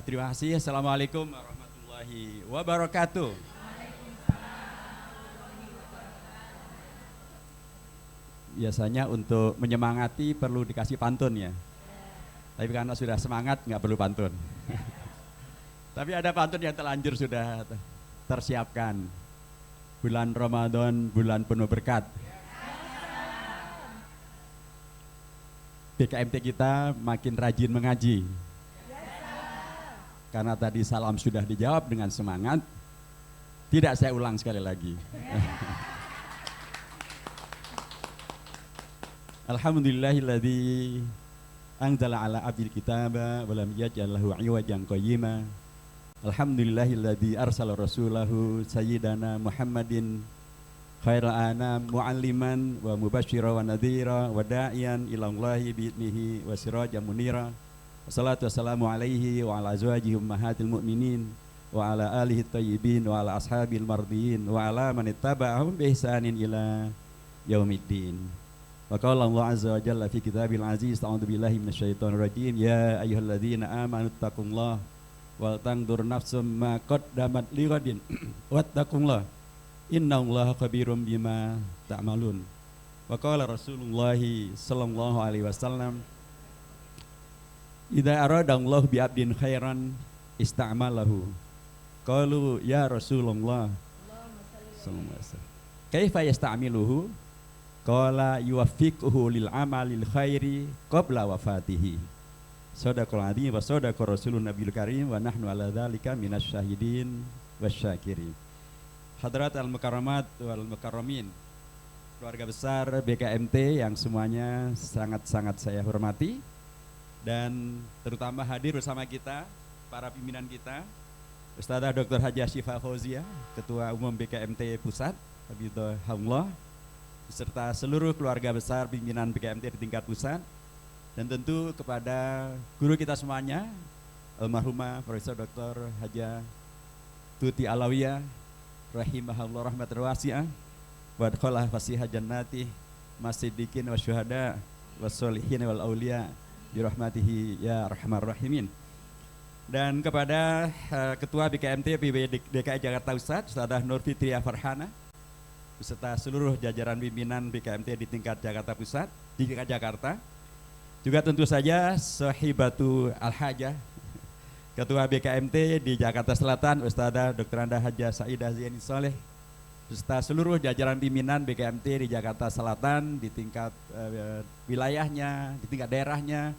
Terima kasih. Assalamualaikum warahmatullahi wabarakatuh. Biasanya untuk menyemangati perlu dikasih pantun ya. Tapi karena sudah semangat nggak perlu pantun. Tapi ada pantun yang terlanjur sudah tersiapkan. Bulan Ramadan, bulan penuh berkat. BKMT kita makin rajin mengaji. Karena tadi salam sudah dijawab dengan semangat, tidak saya ulang sekali lagi. Alhamdulillahilladzi anzala ala abdil kitaba wa lam yaj'al lahu 'iwajan qayyima. Alhamdulillahilladzi arsala rasulahu sayyidana Muhammadin khairal anam mu'alliman wa mubasysyiran wa nadhira wa da'iyan ila Allahi bi'idnihi wa sirajan munira. Wassalatu wassalamu alaihi wa ala azwajihi ummahatil mu'minin wa ala alihi thayyibin wa ala ashabil mardiyin wa ala man ittaba'ahum bi ihsanin ila yaumiddin. Wa qala Allah azza wa jalla fi kitabil aziz a'udzu billahi minasyaitonir rajim ya ayyuhalladzina amanu taqullaha wal tanzur nafsum ma qaddamat lighadin wattaqullaha innallaha khabirum bima ta'malun. Wa qala Rasulullah sallallahu alaihi wasallam idza aradallahu bi 'abdin khairan ista'malahu. Qalu ya Rasulullah sallallahu alaihi wasallam kaifa yasta'miluhu? Qala yuwaffiquhu lil amalil khairi qabla wafatihi. Shadaqal adzim wa shadaqa rasulun nabiyil karim wa nahnu ala dzalika minasyahidin wasyakirin. Hadrat al-mukarramat wal mukarramin, keluarga besar BKMT yang semuanya sangat-sangat saya hormati, dan terutama hadir bersama kita para pimpinan kita, Ustadzah Dr. Haji Syifa Fauzia, Ketua Umum BKMT Pusat, Habibullah, beserta seluruh keluarga besar pimpinan BKMT di tingkat pusat, dan tentu kepada guru kita semuanya, almarhumah Profesor Dr. Haja Tuti Alawiyah, rahimahullah rahmatan wasi'ah, wa adkhalah fasiha jannati masiddiqin wa syuhada wa sholihin wal auliya birahmatihi ya arhamar rahimin. Dan kepada Ketua BKMT PB DKI Jakarta Pusat, Ustadzah Nur Fitria Farhana, beserta seluruh jajaran pimpinan BKMT di tingkat Jakarta Pusat, di tingkat Jakarta. Juga tentu saja Sahibatu Al-Hajah, Ketua BKMT di Jakarta Selatan, Ustadzah Dr. Anda Hajah Saidah Zaini Soleh, beserta seluruh jajaran pimpinan BKMT di Jakarta Selatan, di tingkat wilayahnya, di tingkat daerahnya,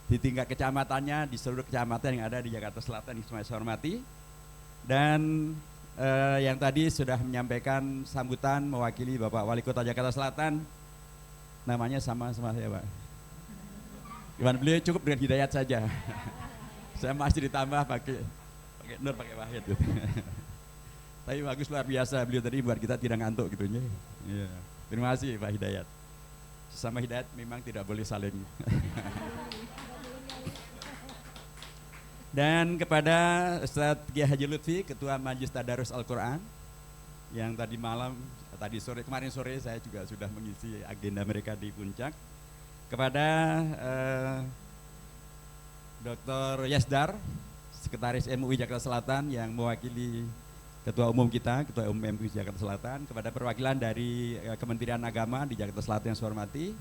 di tingkat kecamatannya, di seluruh kecamatan yang ada di Jakarta Selatan yang saya hormati. Dan yang tadi sudah menyampaikan sambutan mewakili Bapak Wali Kota Jakarta Selatan, namanya sama saya Pak. Iwan, beliau cukup dengan Hidayat saja. Saya masih ditambah pakai Nur, pakai Wahid. Tapi bagus, luar biasa beliau tadi buat kita tidak ngantuk gitu ya. Iya. Terima kasih Pak Hidayat. Sesama Hidayat memang tidak boleh saling. Dan kepada Ustadz Kiai Haji Lutfi, Ketua Majelis Tadarus Al-Quran, yang kemarin sore saya juga sudah mengisi agenda mereka di puncak. Kepada Dr. Yasdar, Sekretaris MUI Jakarta Selatan yang mewakili Ketua Umum kita, Ketua Umum MUI Jakarta Selatan, kepada perwakilan dari Kementerian Agama di Jakarta Selatan yang saya hormati,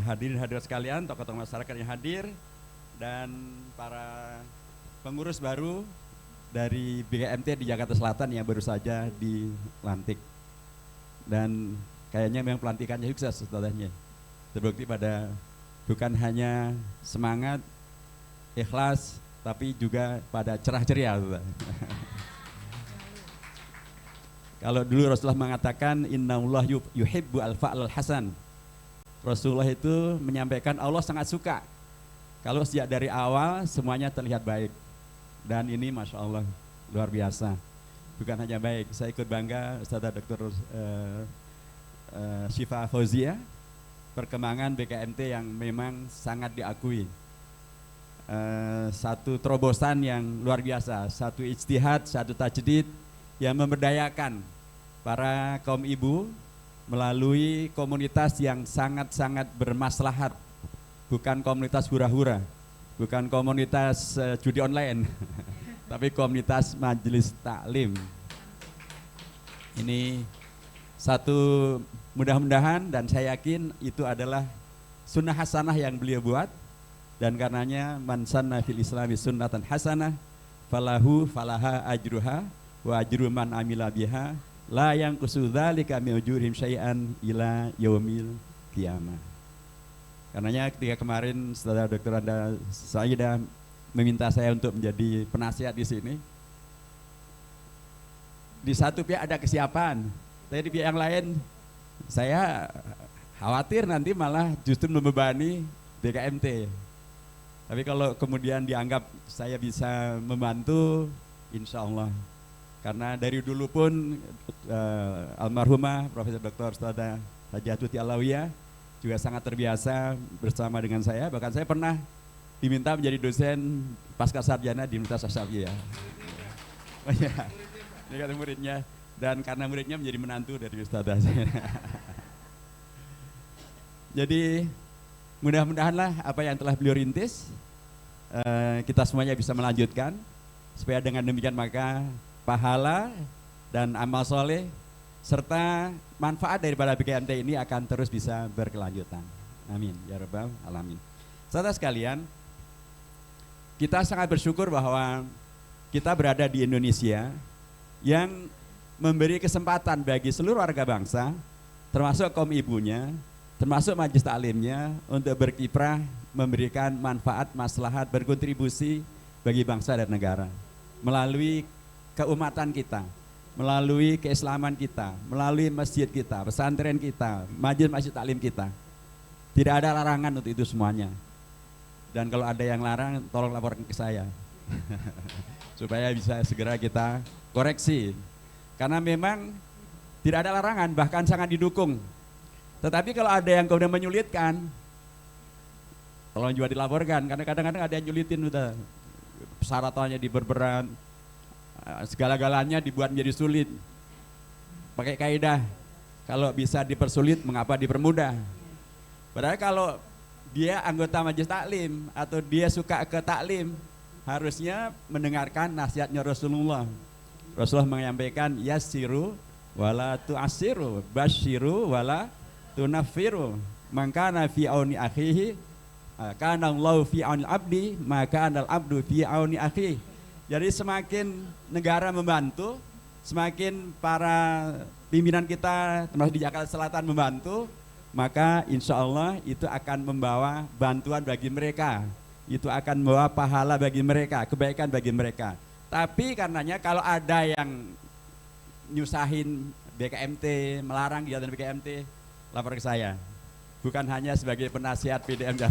hadirin hadirat sekalian, tokoh-tokoh masyarakat yang hadir, dan para pengurus baru dari BKMT di Jakarta Selatan yang baru saja dilantik. Dan kayaknya memang pelantikannya sukses Ustadzahnya. Terbukti pada bukan hanya semangat, ikhlas, tapi juga pada cerah ceria. Kalau dulu Rasulullah mengatakan innallah yuhibbu al-fa'al hasan. Rasulullah itu menyampaikan Allah sangat suka kalau sejak dari awal semuanya terlihat baik. Dan ini Masya Allah luar biasa. Bukan hanya baik, saya ikut bangga Ustadzah Dr. Syifa Fauzia, perkembangan BKMT yang memang sangat diakui. Satu terobosan yang luar biasa, satu ijtihad, satu tajdid yang memberdayakan para kaum ibu melalui komunitas yang sangat-sangat bermaslahat. Bukan komunitas hura-hura, bukan komunitas judi online, tapi komunitas majelis taklim. Ini satu, mudah-mudahan dan saya yakin itu adalah sunnah hasanah yang beliau buat, dan karenanya man sanna fil islami sunnatan hasanah falahu falaha ajruha wa ajru man amila biha la yanqusu dzalika min ujurihim syai'an ila yaumil qiyamah. Karenanya ketika kemarin Saudara Dr. Anda Saidah meminta saya untuk menjadi penasihat di sini, di satu pihak ada kesiapan, tapi di pihak yang lain saya khawatir nanti malah justru membebani BKMT. Tapi kalau kemudian dianggap saya bisa membantu, insya Allah. Karena dari dulu pun almarhumah Profesor Dr. Ustadzah Hajah Tuti Alawiyah juga sangat terbiasa bersama dengan saya. Bahkan saya pernah diminta menjadi dosen pasca sarjana di Universitas Asy-Syafi'iyah. Oh ya, ini kata muridnya. Dan karena muridnya menjadi menantu dari Ustadzah. Jadi mudah-mudahanlah apa yang telah beliau rintis kita semuanya bisa melanjutkan, supaya dengan demikian maka pahala dan amal soleh serta manfaat daripada BKMT ini akan terus bisa berkelanjutan. Amin ya rabbal alamin. Saudara sekalian, kita sangat bersyukur bahwa kita berada di Indonesia yang memberi kesempatan bagi seluruh warga bangsa, termasuk kaum ibunya, termasuk majelis taklimnya, untuk berkiprah, memberikan manfaat, maslahat, berkontribusi bagi bangsa dan negara melalui keumatan kita, melalui keislaman kita, melalui masjid kita, pesantren kita, majelis taklim kita. Tidak ada larangan untuk itu semuanya. Dan kalau ada yang larang, tolong laporkan ke saya supaya bisa segera kita koreksi. Karena memang tidak ada larangan, bahkan sangat didukung. Tetapi kalau ada yang kemudian menyulitkan, tolong juga dilaporkan, karena kadang-kadang ada yang nyulitin, udah persyaratannya diperberat, segala-galanya dibuat menjadi sulit. Pakai kaidah, kalau bisa dipersulit, mengapa dipermudah? Padahal kalau dia anggota majelis taklim atau dia suka ke taklim, harusnya mendengarkan nasihatnya Rasulullah. Rasulullah menyampaikan, yassiru wala tu'assiru, basyiru wala tunafiru, maka fi auni akhihi kana Allahu fi auni abdi maka anal abdu fi auni akhihi. Jadi semakin negara membantu, semakin para pimpinan kita termasuk di Jakarta Selatan membantu, maka insya Allah itu akan membawa bantuan bagi mereka, itu akan membawa pahala bagi mereka, kebaikan bagi mereka. Tapi karenanya kalau ada yang nyusahin BKMT, melarang kegiatan BKMT, lapor ke saya, bukan hanya sebagai penasihat PDM dan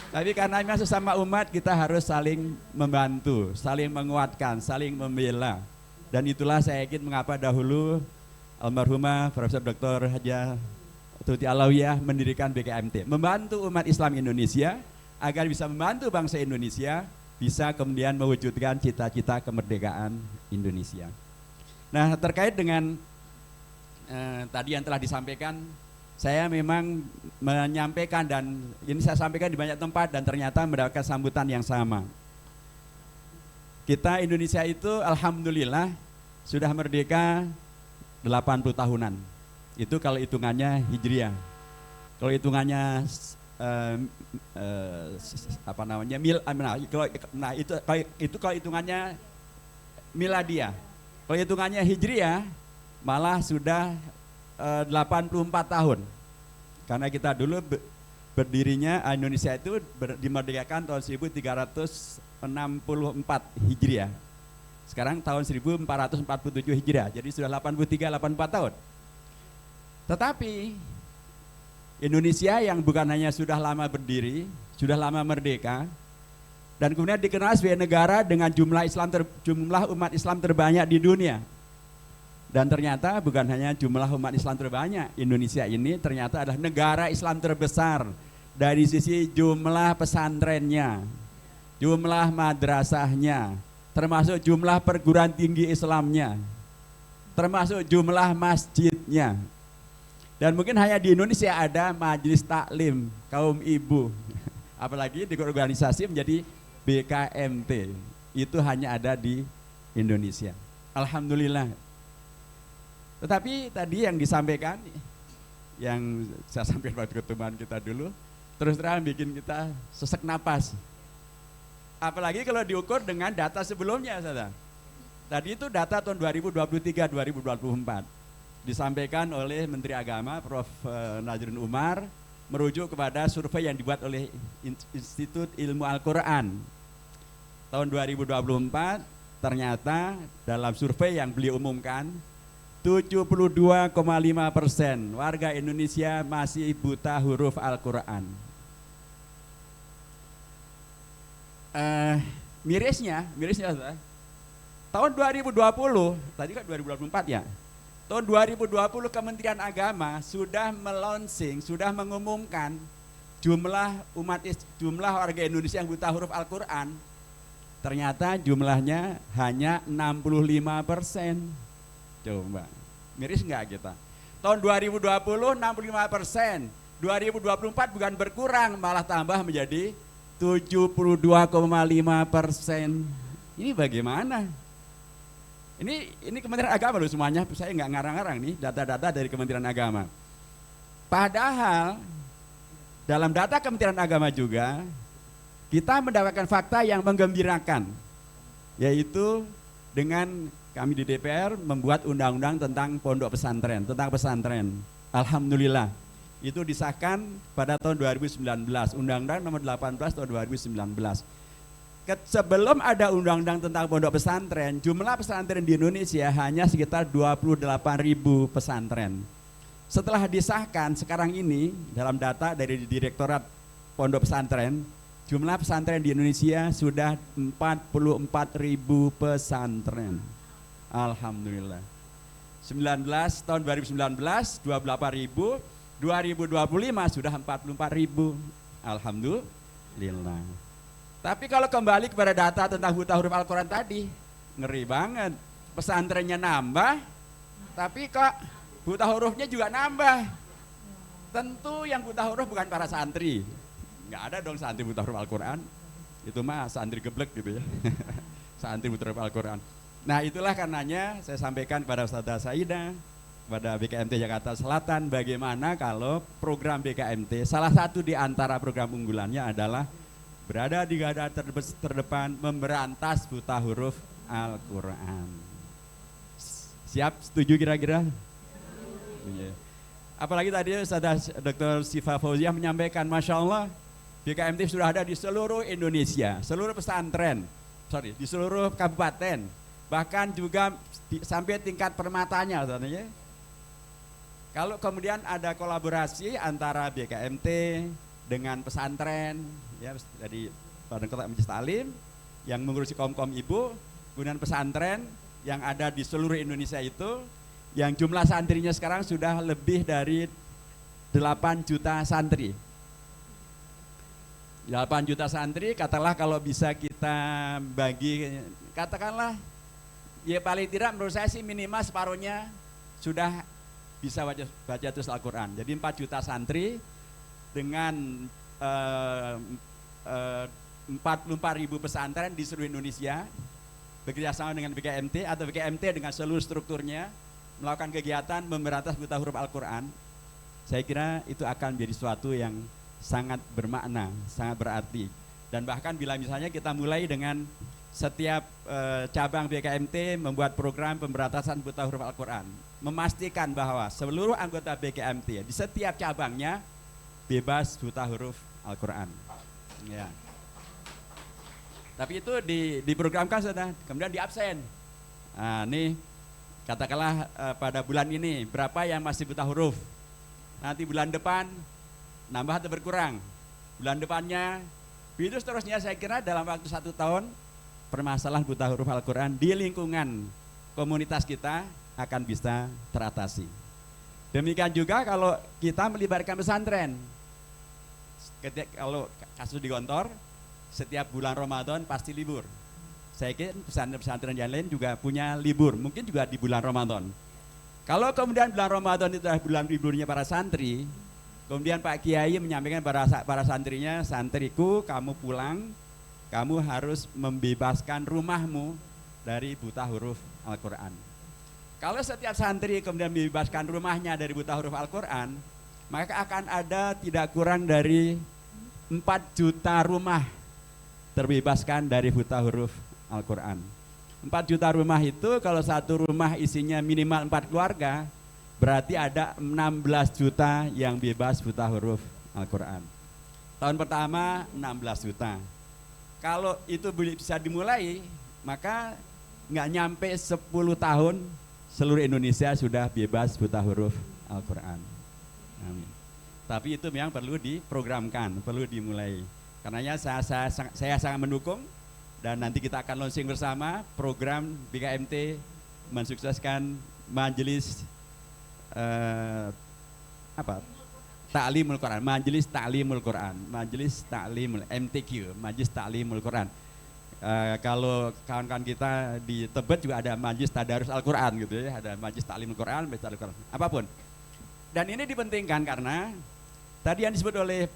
tapi karena memang sesama umat kita harus saling membantu, saling menguatkan, saling membela. Dan itulah saya yakin mengapa dahulu almarhumah Profesor Dr. Hajah Tuti Alawiyah mendirikan BKMT, membantu umat Islam Indonesia agar bisa membantu bangsa Indonesia bisa kemudian mewujudkan cita-cita kemerdekaan Indonesia. Nah, terkait dengan tadi yang telah disampaikan, saya memang menyampaikan, dan ini saya sampaikan di banyak tempat dan ternyata mendapatkan sambutan yang sama. Kita Indonesia itu alhamdulillah sudah merdeka 80 tahunan. Itu kalau hitungannya Hijriah. Kalau hitungannya kalau hitungannya Miladiah. Kalau hitungannya Hijriah malah sudah 84 tahun. Karena kita dulu berdirinya Indonesia itu dimerdekakan tahun 1364 Hijriah. Sekarang tahun 1447 Hijriah. Jadi sudah 83-84 tahun. Tetapi Indonesia yang bukan hanya sudah lama berdiri, sudah lama merdeka, dan kemudian dikenal sebagai negara dengan jumlah umat Islam terbanyak di dunia. Dan ternyata bukan hanya jumlah umat Islam terbanyak, Indonesia ini ternyata adalah negara Islam terbesar dari sisi jumlah pesantrennya, jumlah madrasahnya, termasuk jumlah perguruan tinggi Islamnya, termasuk jumlah masjidnya. Dan mungkin hanya di Indonesia ada majelis taklim kaum ibu, Apalagi di organisasi menjadi BKMT. Itu hanya ada di Indonesia. Alhamdulillah. Tetapi tadi yang disampaikan, yang saya sampaikan pada pertemuan kita dulu, terus terang bikin kita sesek napas. Apalagi kalau diukur dengan data sebelumnya, saudara. Tadi itu data tahun 2023-2024 disampaikan oleh Menteri Agama Prof. Nazrun Umar, merujuk kepada survei yang dibuat oleh Institut Ilmu Al-Quran. Tahun 2024 ternyata dalam survei yang beliau umumkan 72,5% warga Indonesia masih buta huruf Al-Quran. Mirisnya tahun 2020, tadi kan 2024 ya. Tahun 2020 Kementerian Agama sudah melonsing, sudah mengumumkan jumlah warga Indonesia yang buta huruf Al-Quran. Ternyata jumlahnya hanya 65%. Coba, miris nggak kita? Tahun 2020 65%, 2024 bukan berkurang, malah tambah menjadi 72,5%. Ini bagaimana? Ini Kementerian Agama loh semuanya, saya nggak ngarang-ngarang nih data-data dari Kementerian Agama. Padahal dalam data Kementerian Agama juga kita mendapatkan fakta yang menggembirakan, yaitu dengan kami di DPR membuat undang-undang tentang pondok pesantren, tentang pesantren. Alhamdulillah, itu disahkan pada tahun 2019, Undang-Undang nomor 18 tahun 2019. Sebelum ada undang-undang tentang pondok pesantren, jumlah pesantren di Indonesia hanya sekitar 28.000 pesantren. Setelah disahkan sekarang ini dalam data dari Direktorat Pondok Pesantren, jumlah pesantren di Indonesia sudah 44.000 pesantren. Alhamdulillah. 2019 28.000, 2025 sudah 44.000. Alhamdulillah. Tapi kalau kembali kepada data tentang buta huruf Al-Quran tadi, ngeri banget. Pesantrennya nambah, tapi kok buta hurufnya juga nambah. Tentu yang buta huruf bukan para santri. Nggak ada dong santri buta huruf Al-Quran. Itu mah santri geblek gitu ya. Santri buta huruf Al-Quran. Nah itulah karenanya saya sampaikan kepada Ustazah Saidah, pada BKMT Jakarta Selatan, bagaimana kalau program BKMT, salah satu di antara program unggulannya adalah berada di garda terdepan memberantas buta huruf Al-Quran. Siap, setuju kira-kira? Apalagi tadi Ustazah Dr. Syifa Fauziah menyampaikan, Masya Allah, BKMT sudah ada di seluruh Indonesia, seluruh pesantren, di seluruh kabupaten, bahkan juga sampai tingkat permatanya. Kalau kemudian ada kolaborasi antara BKMT dengan pesantren, ya dari Badan Kota Majelis Taklim yang mengurusi kaum ibu, kemudian pesantren yang ada di seluruh Indonesia itu, yang jumlah santrinya sekarang sudah lebih dari 8 juta santri. 8 juta santri, katakanlah kalau bisa kita bagi, katakanlah ya paling tidak menurut saya sih minimal separuhnya sudah bisa baca tulis Al-Quran. Jadi 4 juta santri dengan 44.000 pesantren di seluruh Indonesia bekerjasama dengan BKMT atau BKMT dengan seluruh strukturnya melakukan kegiatan memberantas buta huruf Al-Quran. Saya kira itu akan menjadi sesuatu yang sangat bermakna, sangat berarti. Dan bahkan bila misalnya kita mulai dengan setiap cabang BKMT membuat program pemberantasan buta huruf Al-Quran, memastikan bahwa seluruh anggota BKMT di setiap cabangnya bebas buta huruf Al-Quran. Ya. Tapi itu diprogramkan sudah, kemudian diabsen. Nah, ini katakanlah pada bulan ini berapa yang masih buta huruf. Nanti bulan depan nambah atau berkurang. Bulan depannya, itu seterusnya. Saya kira dalam waktu 1 tahun permasalahan buta huruf Al-Quran di lingkungan komunitas kita akan bisa teratasi. Demikian juga kalau kita melibatkan pesantren. Kalau kasus di Gontor, setiap bulan Ramadan pasti libur. Saya kira pesantren-pesantren yang lain juga punya libur, mungkin juga di bulan Ramadan. Kalau kemudian bulan Ramadan itu adalah bulan liburnya para santri, Kemudian Pak Kiai menyampaikan para santrinya, santriku kamu pulang, kamu harus membebaskan rumahmu dari buta huruf Al-Quran. Kalau setiap santri kemudian membebaskan rumahnya dari buta huruf Al-Quran, maka akan ada tidak kurang dari 4 juta rumah terbebaskan dari buta huruf Al-Quran. 4 juta rumah itu kalau satu rumah isinya minimal 4 keluarga, berarti ada 16 juta yang bebas buta huruf Al-Quran. Tahun pertama 16 juta. Kalau itu bisa dimulai, maka nggak nyampe 10 tahun seluruh Indonesia sudah bebas buta huruf Al-Quran. Amin. Tapi itu memang perlu diprogramkan, perlu dimulai. Karenanya saya sangat mendukung, dan nanti kita akan launching bersama program BKMT mensukseskan majelis Ta'limul Quran, Majelis Ta'limul Quran, Majelis Ta'limul MTQ, Majelis Ta'limul Quran. Kalau kawan-kawan kita di Tebet juga ada Majelis Tadarus Al-Quran gitu ya, ada Majelis Ta'limul Quran, Majelis Ta'limul Quran, apapun. Dan ini dipentingkan karena tadi yang disebut oleh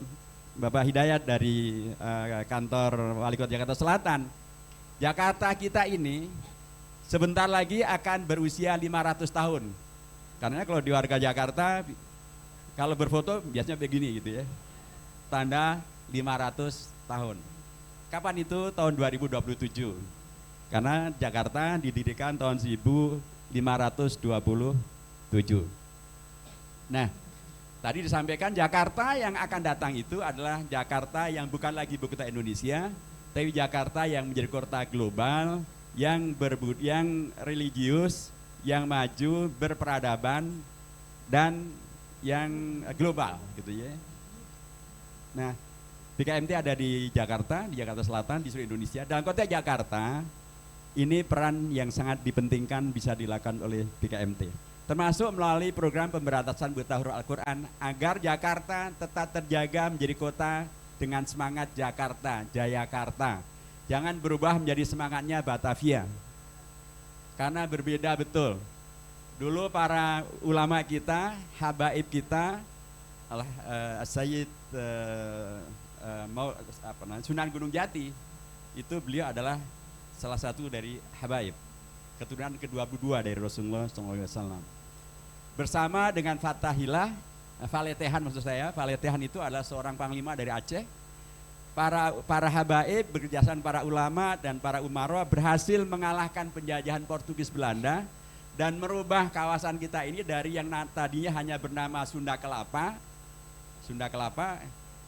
Bapak Hidayat dari kantor Wali Kota Jakarta Selatan, Jakarta kita ini sebentar lagi akan berusia 500 tahun. Karena kalau di warga Jakarta, kalau berfoto biasanya begini gitu ya, tanda 500 tahun. Kapan itu? Tahun 2027. Karena Jakarta didirikan tahun 1527. Nah, tadi disampaikan Jakarta yang akan datang itu adalah Jakarta yang bukan lagi ibu kota Indonesia, tapi Jakarta yang menjadi kota global, yang religius, yang maju, berperadaban, dan yang global gitu ya. Nah, BKMT ada di Jakarta Selatan, di seluruh Indonesia. Dalam konteks Jakarta, ini peran yang sangat dipentingkan bisa dilakukan oleh BKMT. Termasuk melalui program pemberantasan buta huruf Al-Quran, agar Jakarta tetap terjaga menjadi kota dengan semangat Jakarta, Jayakarta. Jangan berubah menjadi semangatnya Batavia. Karena berbeda betul. Dulu para ulama kita, habaib kita, Sayyid Sunan Gunung Jati, itu beliau adalah salah satu dari habaib, keturunan ke-22 dari Rasulullah SAW. Bersama dengan Fatahillah, Faletehan maksud saya, Faletehan itu adalah seorang panglima dari Aceh. Para habaib bekerjasama para ulama dan para umara berhasil mengalahkan penjajahan Portugis Belanda dan merubah kawasan kita ini dari yang tadinya hanya bernama Sunda Kelapa. Sunda Kelapa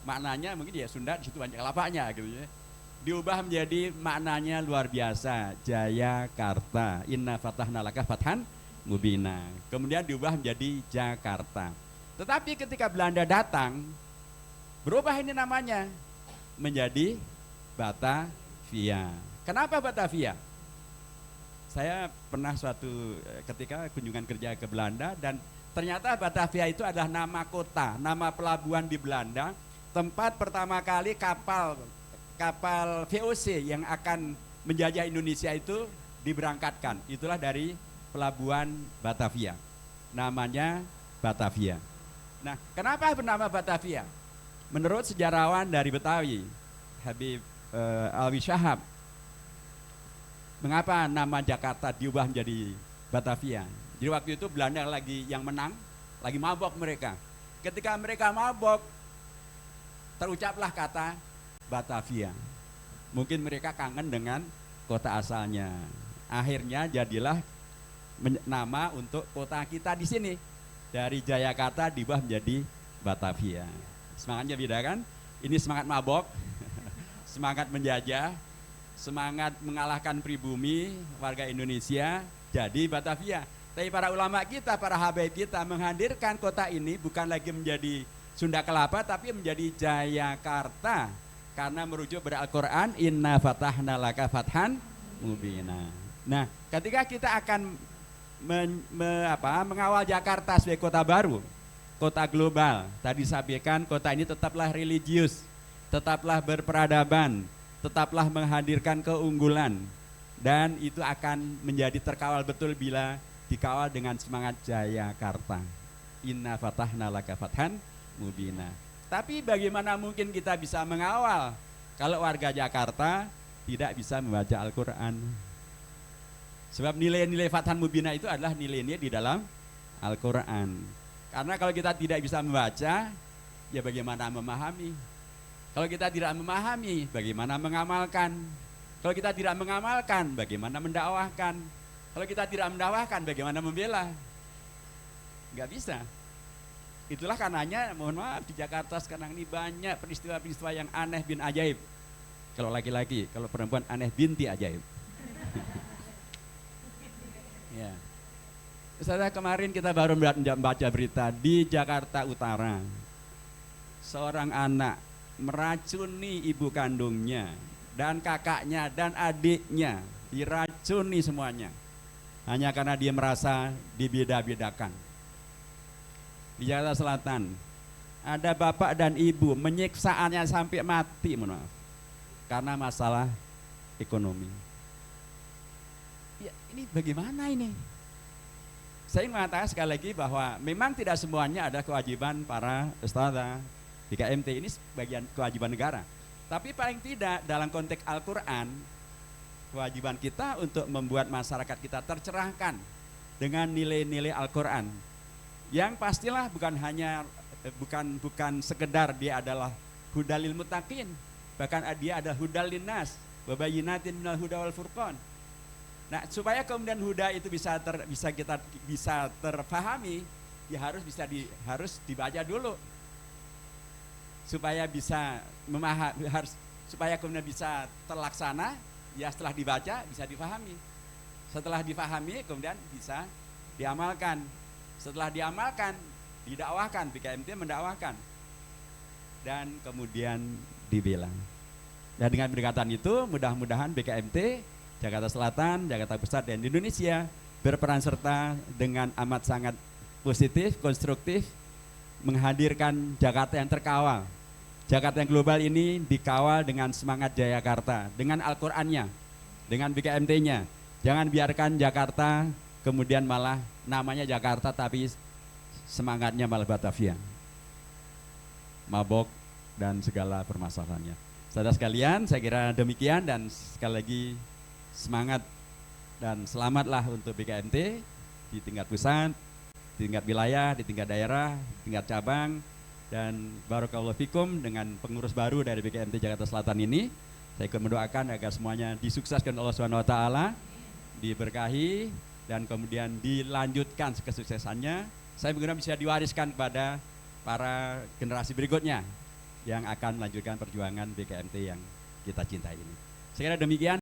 maknanya mungkin ya Sunda, di situ banyak kelapanya gitu ya. Diubah menjadi maknanya luar biasa, Jayakarta. Inna fatahna laka fathan mubina. Kemudian diubah menjadi Jakarta. Tetapi ketika Belanda datang, berubah ini namanya menjadi Batavia. Kenapa Batavia? Saya pernah suatu ketika kunjungan kerja ke Belanda, dan ternyata Batavia itu adalah nama kota, nama pelabuhan di Belanda, tempat pertama kali kapal VOC yang akan menjajah Indonesia itu diberangkatkan. Itulah dari pelabuhan Batavia. Namanya Batavia. Nah, kenapa bernama Batavia? Menurut sejarawan dari Betawi, Habib Alwi Syahab, mengapa nama Jakarta diubah menjadi Batavia? Jadi waktu itu Belanda lagi yang menang, lagi mabok mereka. Ketika mereka mabok, terucaplah kata Batavia. Mungkin mereka kangen dengan kota asalnya. Akhirnya jadilah nama untuk kota kita di sini. Dari Jayakarta diubah menjadi Batavia. Semangatnya beda kan? Ini semangat mabok, semangat menjajah, semangat mengalahkan pribumi warga Indonesia, jadi Batavia. Tapi para ulama kita, para habaib kita menghadirkan kota ini bukan lagi menjadi Sunda Kelapa, tapi menjadi Jayakarta. Karena merujuk pada Al-Quran, Inna fatahna laka fathan mubina. Nah, ketika kita akan mengawal Jakarta sebagai kota baru, kota global, tadi sampaikan kota ini tetaplah religius, tetaplah berperadaban, tetaplah menghadirkan keunggulan, dan itu akan menjadi terkawal betul bila dikawal dengan semangat Jayakarta. Inna fatahna laka fathan mubina. Tapi bagaimana mungkin kita bisa mengawal kalau warga Jakarta tidak bisa membaca Al-Quran? Sebab nilai-nilai Fathan Mubina itu adalah nilai-nilai di dalam Al-Quran. Karena kalau kita tidak bisa membaca, ya bagaimana memahami? Kalau kita tidak memahami, bagaimana mengamalkan? Kalau kita tidak mengamalkan, bagaimana mendakwahkan? Kalau kita tidak mendakwahkan, bagaimana membela? Nggak bisa. Itulah karenanya, mohon maaf, di Jakarta sekarang ini banyak peristiwa-peristiwa yang aneh bin ajaib. Kalau laki-laki, kalau perempuan aneh binti ajaib. Ya. Setelah kemarin kita baru membaca berita di Jakarta Utara, seorang anak meracuni ibu kandungnya dan kakaknya dan adiknya, diracuni semuanya hanya karena dia merasa dibeda-bedakan. Di Jakarta Selatan ada bapak dan ibu menyiksaannya sampai mati, mohon maaf, karena masalah ekonomi. Ya, ini bagaimana ini? Saya mengatakan sekali lagi bahwa memang tidak semuanya ada kewajiban para ustadzah di KMT, ini bagian kewajiban negara. Tapi paling tidak dalam konteks Al-Quran, kewajiban kita untuk membuat masyarakat kita tercerahkan dengan nilai-nilai Al-Quran. Yang pastilah bukan hanya bukan sekedar dia adalah hudalil muttaqin, bahkan dia ada hudal linnas, wabayinatin minal huda wal furqan. Nah, supaya kemudian huda itu bisa terpahami, ya harus dibaca dulu. Supaya bisa supaya kemudian bisa terlaksana, ya setelah dibaca bisa dipahami. Setelah dipahami kemudian bisa diamalkan. Setelah diamalkan, didakwahkan, BKMT mendakwahkan. Dan kemudian dibela. Dan dengan pendekatan itu mudah-mudahan BKMT Jakarta Selatan, Jakarta Pusat, dan di Indonesia berperan serta dengan amat sangat positif, konstruktif, menghadirkan Jakarta yang terkawal. Jakarta yang global ini dikawal dengan semangat Jayakarta, dengan Al-Qur'annya, dengan BKMT-nya. Jangan biarkan Jakarta kemudian malah namanya Jakarta tapi semangatnya malah Batavia, mabok dan segala permasalahannya. Saudara sekalian, saya kira demikian, dan sekali lagi semangat dan selamatlah untuk BKMT di tingkat pusat, di tingkat wilayah, di tingkat daerah, di tingkat cabang, dan barakallahu fikum dengan pengurus baru dari BKMT Jakarta Selatan ini. Saya ikut mendoakan agar semuanya disukseskan Allah Subhanahu wa taala, diberkahi dan kemudian dilanjutkan kesuksesannya. Saya menggunakan bisa diwariskan kepada para generasi berikutnya yang akan melanjutkan perjuangan BKMT yang kita cintai ini. Saya kira demikian.